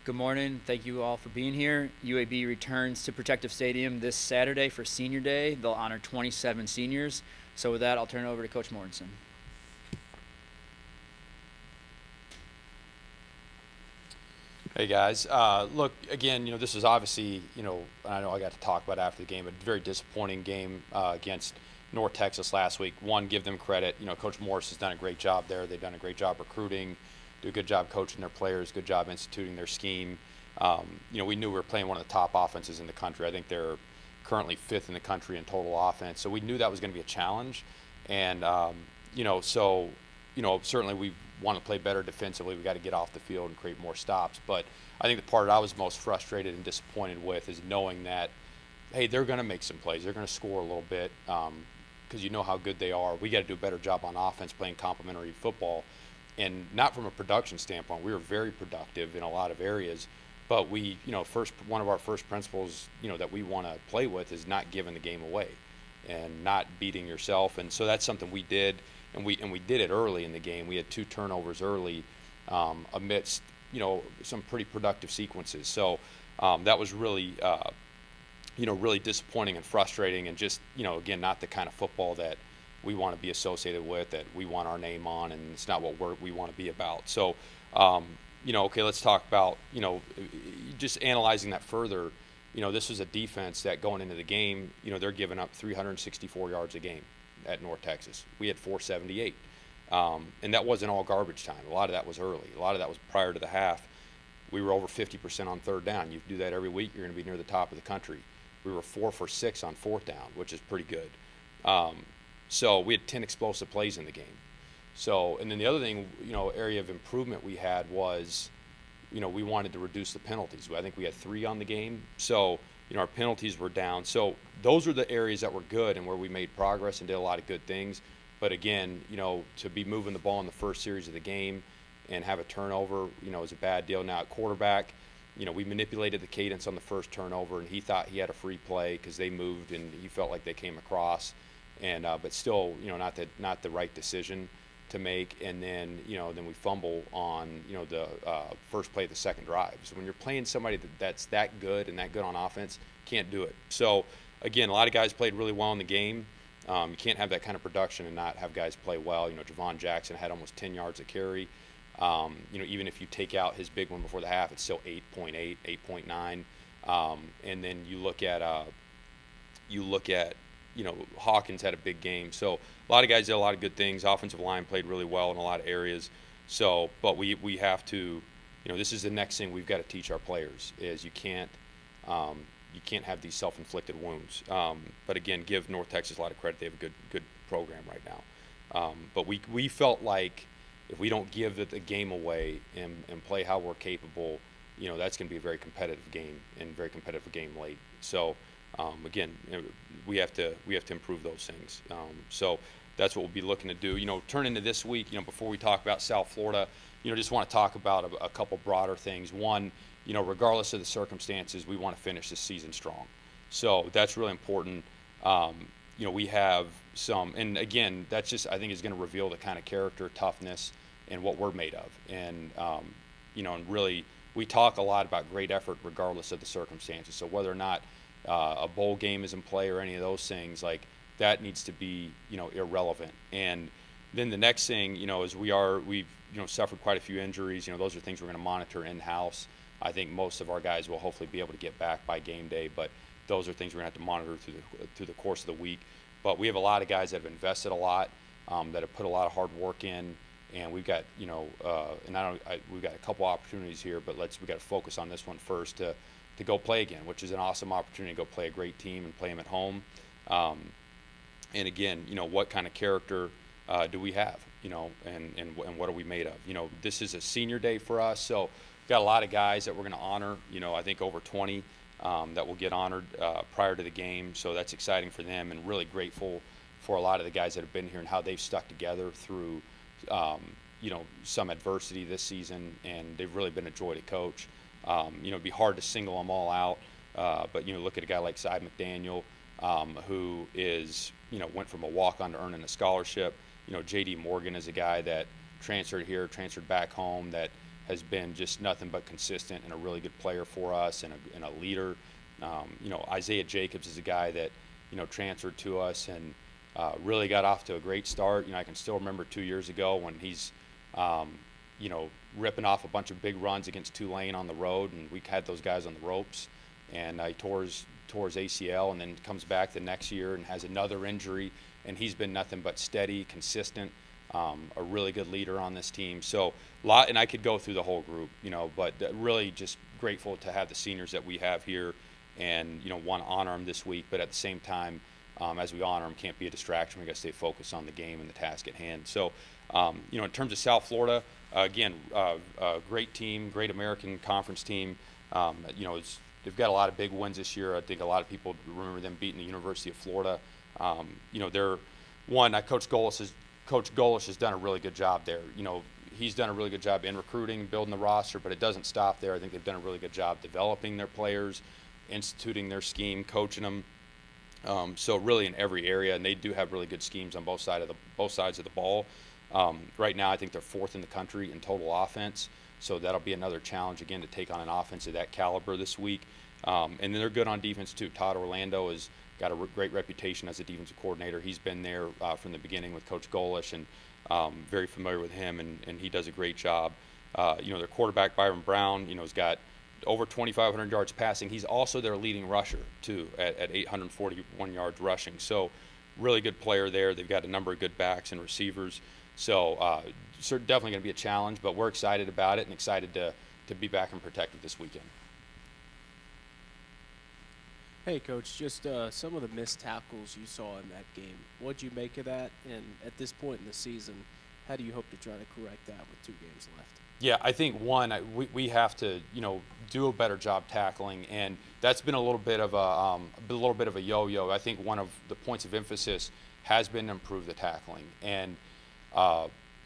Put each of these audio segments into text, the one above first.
Good morning. Thank you all for being here. UAB returns to Protective Stadium this Saturday for Senior Day. They'll honor 27 seniors. So with that, I'll turn it over to Coach Mortensen. Hey guys, look again. This is obviously, I know I got to talk about after the game, a very disappointing game against North Texas last week. One, give them credit. Coach Morris has done a great job there. They've done a great job recruiting, do a good job coaching their players, good job instituting their scheme. We knew we were playing one of the top offenses in the country. I think they're currently fifth in the country in total offense. So we knew that was going to be a challenge, and certainly we want to play better defensively. We got to get off the field and create more stops. But I think the part I was most frustrated and disappointed with is knowing that, hey, they're going to make some plays. They're going to score a little bit because you know how good they are. We got to do a better job on offense playing complementary football, and not from a production standpoint. We were very productive in a lot of areas, but one of our first principles, that we want to play with is not giving the game away and not beating yourself. And so that's something we did. And we did it early in the game. We had 2 turnovers early amidst some pretty productive sequences. So that was really really disappointing and frustrating, and just again, not the kind of football that we want to be associated with, that we want our name on, and it's not what we want to be about. So okay, let's talk about just analyzing that further. This was a defense that going into the game, they're giving up 364 yards a game at North Texas. We had 478. And that wasn't all garbage time. A lot of that was early. A lot of that was prior to the half. We were over 50% on third down. You do that every week, you're going to be near the top of the country. We were 4 for 6 on fourth down, which is pretty good. So we had 10 explosive plays in the game. So, and then the other thing, area of improvement we had was, we wanted to reduce the penalties. I think we had 3 on the game. So, our penalties were down. So those are the areas that were good and where we made progress and did a lot of good things. But again, to be moving the ball in the first series of the game and have a turnover, is a bad deal. Now at quarterback, we manipulated the cadence on the first turnover, and he thought he had a free play because they moved and he felt like they came across, and but still, not the right decision to make. And then then we fumble on the first play of the second drive. So when you're playing somebody that's that good and that good on offense, can't do it. So again, a lot of guys played really well in the game. You can't have that kind of production and not have guys play well. Javon Jackson had almost 10 yards a carry. Even if you take out his big one before the half, it's still 8.8, 8.9. And then you look at Hawkins had a big game. So a lot of guys did a lot of good things. Offensive line played really well in a lot of areas. So, but we have to, this is the next thing we've got to teach our players is you can't have these self-inflicted wounds. But again, give North Texas a lot of credit. They have a good program right now. But we felt like if we don't give the game away and play how we're capable, that's going to be a very competitive game and very competitive game late. So again, we have to improve those things. So that's what we'll be looking to do. Turn into this week. Before we talk about South Florida, just want to talk about a couple broader things. One, regardless of the circumstances, we want to finish this season strong. So that's really important. We have some, and again, that's just, I think, is going to reveal the kind of character, toughness, and what we're made of. And, and really, we talk a lot about great effort regardless of the circumstances. So whether or not a bowl game is in play or any of those things, like that needs to be, irrelevant. And then the next thing, is we've suffered quite a few injuries. Those are things we're going to monitor in-house. I think most of our guys will hopefully be able to get back by game day, but those are things we're going to have to monitor through the course of the week. But we have a lot of guys that have invested a lot, that have put a lot of hard work in, and we've got we've got a couple opportunities here, but we got to focus on this one first to go play again, which is an awesome opportunity to go play a great team and play them at home. And again, what kind of character do we have, and what are we made of? This is a senior day for us, so we've got a lot of guys that we're going to honor. I think over 20 that will get honored prior to the game, so that's exciting for them, and really grateful for a lot of the guys that have been here and how they've stuck together through some adversity this season, and they've really been a joy to coach. It'd be hard to single them all out, but look at a guy like Cy McDaniel, who is went from a walk-on to earning a scholarship. J.D. Morgan is a guy that transferred here, transferred back home, that has been just nothing but consistent and a really good player for us and a leader. Isaiah Jacobs is a guy that, transferred to us and really got off to a great start. I can still remember 2 years ago when he's, ripping off a bunch of big runs against Tulane on the road, and we had those guys on the ropes, and he tore his ACL, and then comes back the next year and has another injury, and he's been nothing but steady, consistent, a really good leader on this team. So and I could go through the whole group, but really just grateful to have the seniors that we have here, and want to honor them this week, but at the same time, as we honor them, can't be a distraction. We got to stay focused on the game and the task at hand. So, in terms of South Florida, again, great team, great American Conference team. They've got a lot of big wins this year. I think a lot of people remember them beating the University of Florida. They're one. Coach Golish has done a really good job there. He's done a really good job in recruiting, building the roster, but it doesn't stop there. I think they've done a really good job developing their players, instituting their scheme, coaching them. So really in every area, and they do have really good schemes on both sides of the ball. Right now, I think they're fourth in the country in total offense, so that'll be another challenge again to take on an offense of that caliber this week. And then they're good on defense too. Todd Orlando has got a great reputation as a defensive coordinator. He's been there from the beginning with Coach Golish, and very familiar with him, and he does a great job. Their quarterback Byron Brown, has got over 2,500 yards passing. He's also their leading rusher too at 841 yards rushing. So really good player there. They've got a number of good backs and receivers. So definitely going to be a challenge, but we're excited about it and excited to be back and protected this weekend. Hey, Coach, just some of the missed tackles you saw in that game. What'd you make of that? And at this point in the season, how do you hope to try to correct that with 2 games left? Yeah, I think we have to do a better job tackling, and that's been a little bit of a yo-yo. I think one of the points of emphasis has been to improve the tackling, and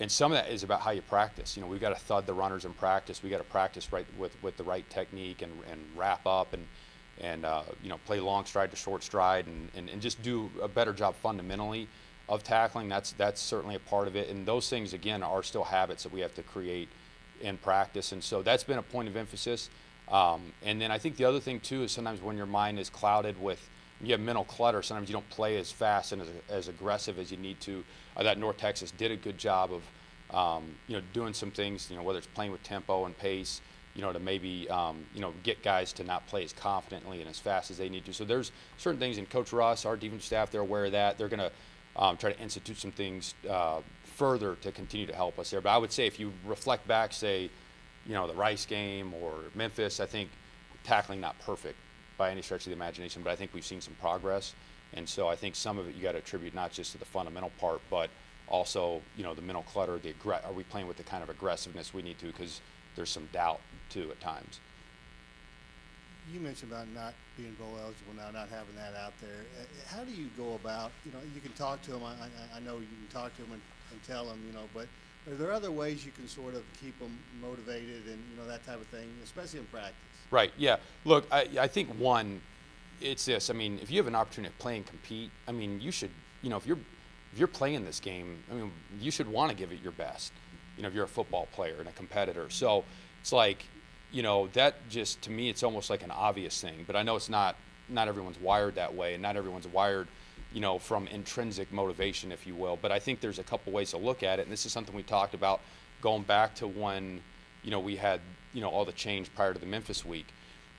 some of that is about how you practice. We've got to thud the runners in practice. We got to practice right with the right technique and wrap up and play long stride to short stride and just do a better job fundamentally of tackling. That's certainly a part of it, and those things again are still habits that we have to create in practice, and so that's been a point of emphasis. And then I think the other thing too is sometimes when your mind is clouded with, you have mental clutter, sometimes you don't play as fast and as aggressive as you need to. I thought North Texas did a good job of doing some things, whether it's playing with tempo and pace, to maybe get guys to not play as confidently and as fast as they need to. So there's certain things, and Coach Russ, our defensive staff, they're aware of that. They're going to try to institute some things further to continue to help us there. But I would say if you reflect back, say, the Rice game or Memphis, I think tackling not perfect by any stretch of the imagination, but I think we've seen some progress. And so I think some of it you got to attribute not just to the fundamental part, but also, the mental clutter, are we playing with the kind of aggressiveness we need to, because there's some doubt too at times. You mentioned about not being bowl eligible now, not having that out there. How do you go about, you can talk to them. I know you can talk to them and tell them, but are there other ways you can sort of keep them motivated and, that type of thing, especially in practice? Right, yeah. Look, I think one, it's this. I mean, if you have an opportunity to play and compete, I mean, you should, if you're playing this game, I mean, you should want to give it your best, if you're a football player and a competitor. So it's like, that just, to me, it's almost like an obvious thing, but I know it's not everyone's wired that way, and not everyone's wired, from intrinsic motivation, if you will. But I think there's a couple ways to look at it, and this is something we talked about going back to when, we had, all the change prior to the Memphis week,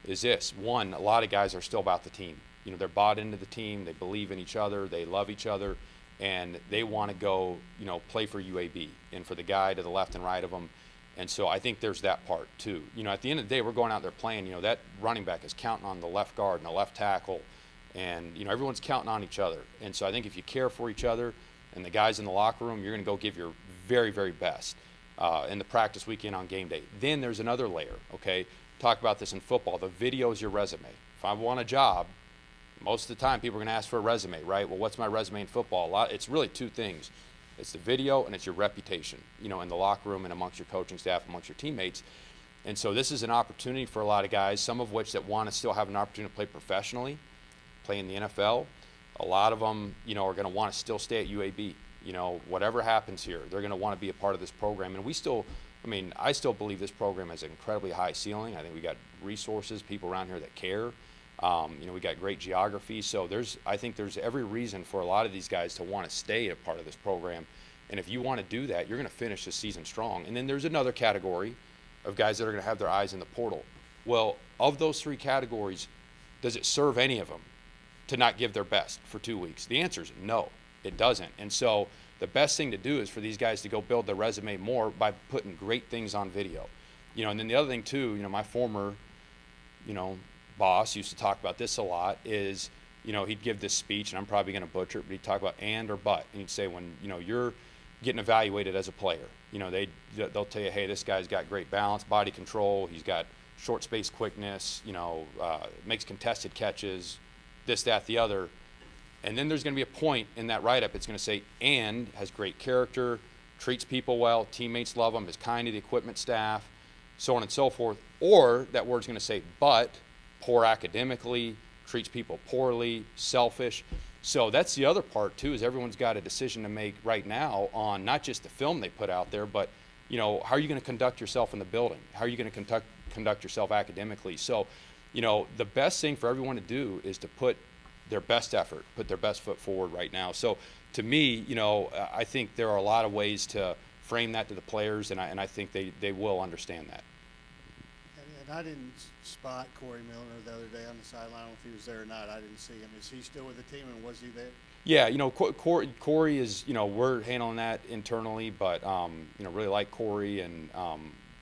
is this. One, a lot of guys are still about the team. They're bought into the team, they believe in each other, they love each other, and they want to go, play for UAB and for the guy to the left and right of them. And so I think there's that part too. At the end of the day, we're going out there playing, that running back is counting on the left guard and the left tackle, and, everyone's counting on each other. And so I think if you care for each other and the guys in the locker room, you're going to go give your very, very best in the practice weekend on game day. Then there's another layer, okay? Talk about this in football. The video is your resume. If I want a job, most of the time people are going to ask for a resume, right? Well, what's my resume in football? It's really 2 things. It's the video and it's your reputation, in the locker room and amongst your coaching staff, amongst your teammates. And so this is an opportunity for a lot of guys, some of which that want to still have an opportunity to play professionally, play in the NFL. A lot of them, are going to want to still stay at UAB. Whatever happens here, they're going to want to be a part of this program. And we still I mean, I still believe this program has an incredibly high ceiling. I think we got resources, people around here that care. We got great geography. So I think there's every reason for a lot of these guys to want to stay a part of this program. And if you want to do that, you're going to finish the season strong. And then there's another category of guys that are going to have their eyes in the portal. Well, of those 3 categories, does it serve any of them to not give their best for 2 weeks? The answer is no, it doesn't. And so the best thing to do is for these guys to go build their resume more by putting great things on video. And then the other thing too, my former, boss used to talk about this a lot is, he'd give this speech, and I'm probably going to butcher it, but he'd talk about and or but. And he'd say when, you're getting evaluated as a player, they'll tell you, hey, this guy's got great balance, body control, he's got short space quickness, makes contested catches, this, that, the other. And then there's going to be a point in that write-up, it's going to say, and has great character, treats people well, teammates love him, is kind to the equipment staff, so on and so forth. Or that word's going to say, but poor academically, treats people poorly, selfish. So that's the other part, too, is everyone's got a decision to make right now on not just the film they put out there, but, how are you going to conduct yourself in the building? How are you going to conduct yourself academically? So, the best thing for everyone to do is to put their best effort, put their best foot forward right now. So to me, I think there are a lot of ways to frame that to the players, and I think they will understand that. And I didn't spot Corey Milner the other day on the sideline. I don't know if he was there or not. I didn't see him. Is he still with the team, and was he there? Yeah, Corey is, we're handling that internally, but, really like Corey and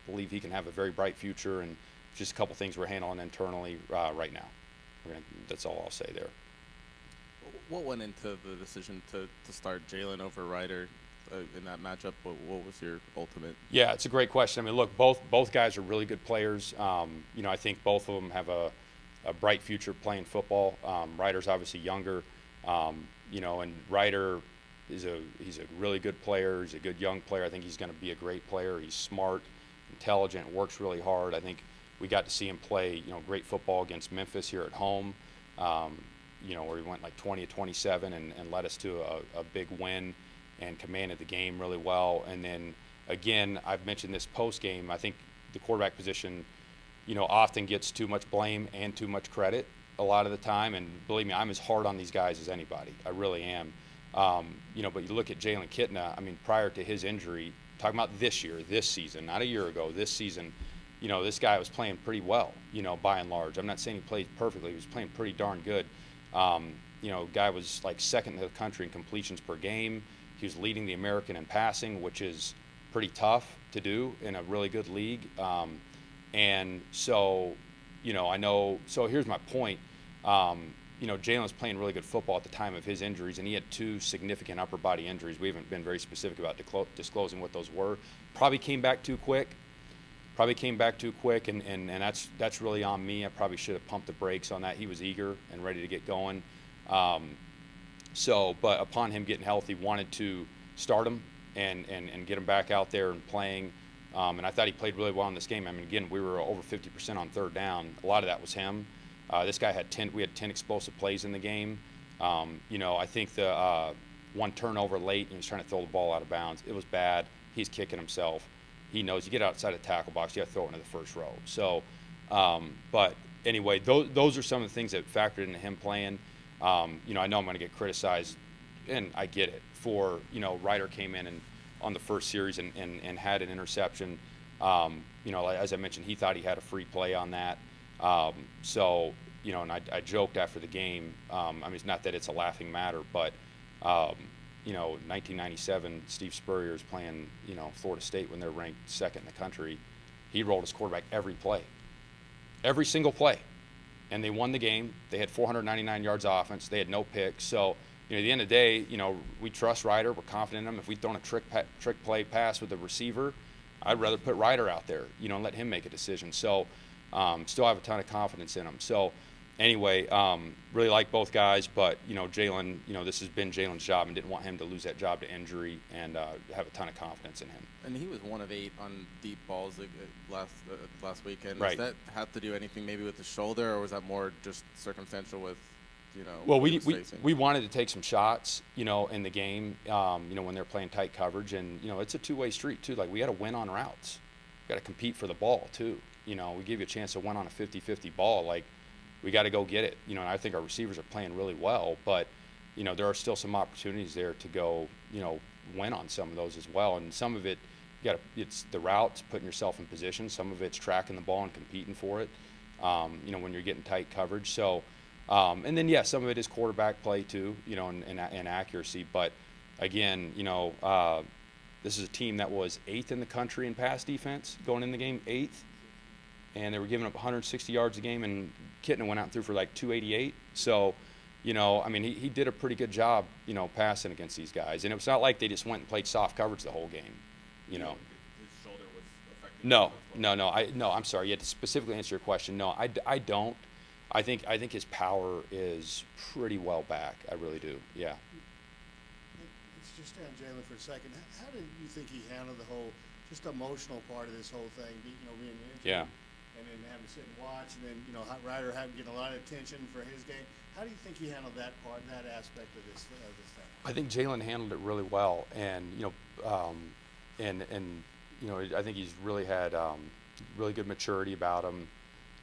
believe he can have a very bright future, and just a couple things we're handling internally right now. That's all I'll say there. What went into the decision to start Jalen over Ryder in that matchup? What was your ultimate? Yeah, it's a great question. I mean, look, both guys are really good players. I think both of them have a bright future playing football. Ryder's obviously younger, and Ryder he's a really good player. He's a good young player. I think he's going to be a great player. He's smart, intelligent, works really hard. I think we got to see him play, great football against Memphis here at home. Where he went like 20-27 and led us to a big win and commanded the game really well. And then, again, I've mentioned this post-game, I think the quarterback position, often gets too much blame and too much credit a lot of the time. And believe me, I'm as hard on these guys as anybody. I really am. But you look at Jalen Kitna, I mean, prior to his injury, talking about this season, not a year ago, this season, this guy was playing pretty well, by and large. I'm not saying he played perfectly. He was playing pretty darn good. Guy was like second in the country in completions per game. He was leading the American in passing, which is pretty tough to do in a really good league. And so, I know, so here's my point. Jalen was playing really good football at the time of his injuries, and he had 2 significant upper body injuries. We haven't been very specific about disclosing what those were. Probably came back too quick, and that's really on me. I probably should have pumped the brakes on that. He was eager and ready to get going. But upon him getting healthy, wanted to start him and get him back out there and playing. And I thought he played really well in this game. I mean, again, we were over 50% on third down. A lot of that was him. This guy we had 10 explosive plays in the game. I think the one turnover late, and he was trying to throw the ball out of bounds. It was bad. He's kicking himself. He knows you get outside the tackle box, you got to throw it into the first row. So, but anyway, those are some of the things that factored into him playing. I know I'm going to get criticized, and I get it, for, Ryder came in and on the first series and had an interception. As I mentioned, he thought he had a free play on that. And I joked after the game. I mean, it's not that it's a laughing matter, but 1997, Steve Spurrier is playing, Florida State when they're ranked second in the country. He rolled his quarterback every single play, and they won the game. They had 499 yards of offense. They had no picks. So, at the end of the day, we trust Ryder. We're confident in him. If we'd thrown a trick play pass with the receiver, I'd rather put Ryder out there, and let him make a decision. So, still have a ton of confidence in him. So, anyway, really like both guys, but, Jalen, this has been Jalen's job, and didn't want him to lose that job to injury, and have a ton of confidence in him. And he was 1 of 8 on deep balls last weekend. Right. Does that have to do anything maybe with the shoulder, or was that more just circumstantial with, Well, what he was facing? we wanted to take some shots, in the game, when they're playing tight coverage, and, it's a two-way street, too. Like, we got to win on routes. got to compete for the ball too. You know, we give you a chance to win on a 50-50 ball. Like, we got to go get it. You know, and I think our receivers are playing really well, but you know, there are still some opportunities there to go, you know, win on some of those as well. And some of it, it's the routes, putting yourself in position. Some of it's tracking the ball and competing for it. You know, when you're getting tight coverage. So, and then some of it is quarterback play too. You know, and accuracy. But again, you know, this is a team that was 8th in the country in pass defense going in the game, 8th, and they were giving up 160 yards a game, and Kitten went out and threw for like 288. So, you know, I mean, he did a pretty good job, you know, passing against these guys. And it was not like they just went and played soft coverage the whole game, you know. His shoulder was affecting No, I'm sorry. You had to specifically answer your question. No, I don't. I think his power is pretty well back. I really do. Yeah. Let's just stay on Jalen for a second. How did you think he handled the whole, just emotional part of this whole thing? You know, being injured, Yeah. and then having to sit and watch, and then, you know, Ryder getting a lot of attention for his game. How do you think he handled that part, that aspect of this thing? I think Jalen handled it really well, and you know, and you know, I think he's really had really good maturity about him.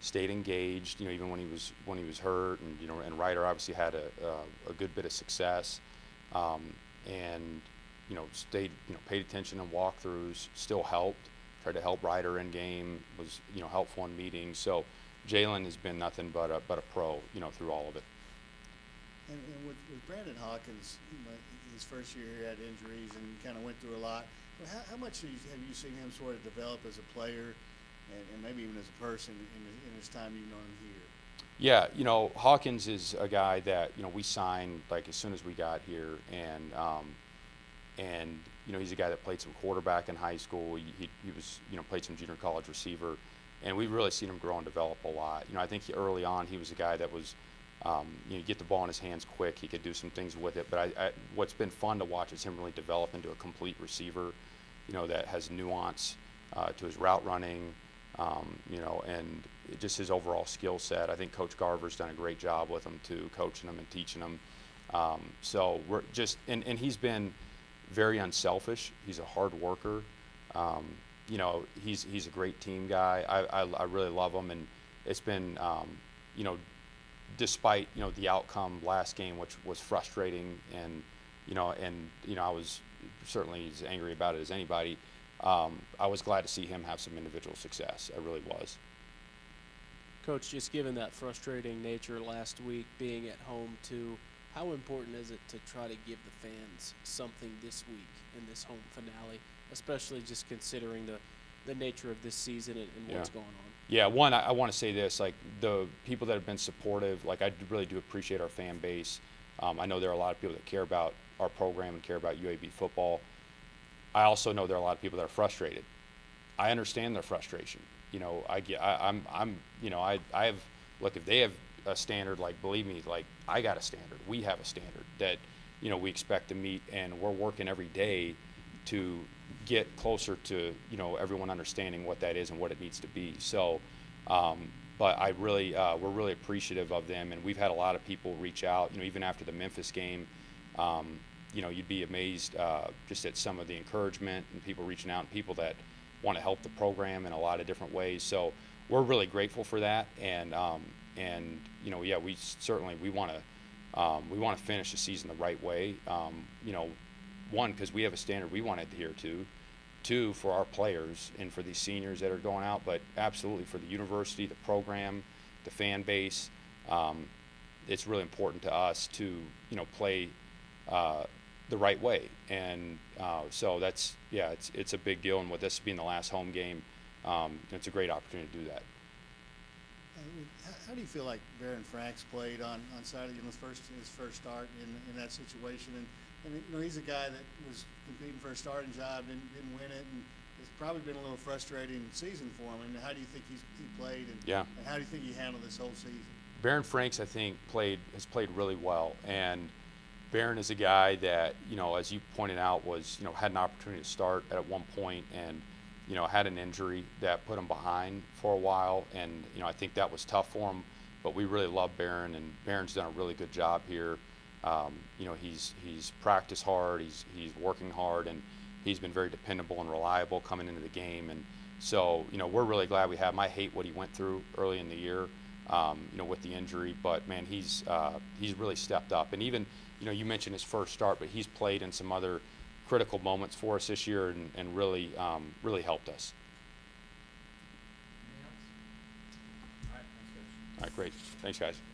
Stayed engaged, you know, even when he was hurt, and you know, and Ryder obviously had a good bit of success, and you know, paid attention in walkthroughs, still helped, tried to help Ryder in game, was, you know, helpful in meetings. So Jalen has been nothing but a pro, you know, through all of it. And with Brandon Hawkins, you know, his first year he had injuries and kind of went through a lot. How much have you seen him sort of develop as a player, and maybe even as a person in his time you've known him here? Yeah, you know, Hawkins is a guy that, you know, we signed like as soon as we got here, and you know, he's a guy that played some quarterback in high school. He was, you know, played some junior college receiver, and we've really seen him grow and develop a lot. You know, I think early on he was a guy that was, you know, get the ball in his hands quick. He could do some things with it. But what's been fun to watch is him really develop into a complete receiver, you know, that has nuance to his route running, you know, and just his overall skill set. I think Coach Garver's done a great job with him too, coaching him and teaching him. So we're just, and he's been very unselfish. He's a hard worker. You know, he's a great team guy. I really love him, and it's been, you know, despite, you know, the outcome last game, which was frustrating, and you know, I was certainly as angry about it as anybody. I was glad to see him have some individual success. I really was. Coach, just given that frustrating nature last week, being at home too, how important is it to try to give the fans something this week in this home finale, especially just considering the nature of this season and what's going on? Yeah, one, I want to say this, like, the people that have been supportive, like, I really do appreciate our fan base. I know there are a lot of people that care about our program and care about UAB football. I also know there are a lot of people that are frustrated. I understand their frustration. You know, you know, I have, look, if they have a standard, like, believe me, like, I got a standard. We have a standard that, you know, we expect to meet, and we're working every day to get closer to, you know, everyone understanding what that is and what it needs to be. So, but I really, we're really appreciative of them, and we've had a lot of people reach out, you know, even after the Memphis game. You know, you'd be amazed just at some of the encouragement and people reaching out, and people that want to help the program in a lot of different ways. So we're really grateful for that, and you know, yeah, we certainly we want to finish the season the right way. You know, one, because we have a standard we want to adhere to. Two, for our players and for these seniors that are going out, but absolutely for the university, the program, the fan base. It's really important to us to, you know, play the right way, and so that's, yeah, it's a big deal. And with this being the last home game, it's a great opportunity to do that. How do you feel like Baron Franks played on Saturday in his first start in that situation? And you know, he's a guy that was competing for a starting job, didn't win it, and it's probably been a little frustrating season for him. And how do you think he played, and how do you think he handled this whole season? Baron Franks, I think, has played really well, and Baron is a guy that, you know, as you pointed out, was, you know, had an opportunity to start at one point, and you know, had an injury that put him behind for a while, and you know, I think that was tough for him. But we really love Baron, and Baron's done a really good job here. You know, he's practiced hard, he's working hard, and he's been very dependable and reliable coming into the game. And So, you know, we're really glad we have him. I hate what he went through early in the year, you know, with the injury, but man, he's really stepped up. And even, you know, you mentioned his first start, but he's played in some other critical moments for us this year and really, really helped us. Anything else? All right, thanks, Coach. All right, great. Thanks, guys.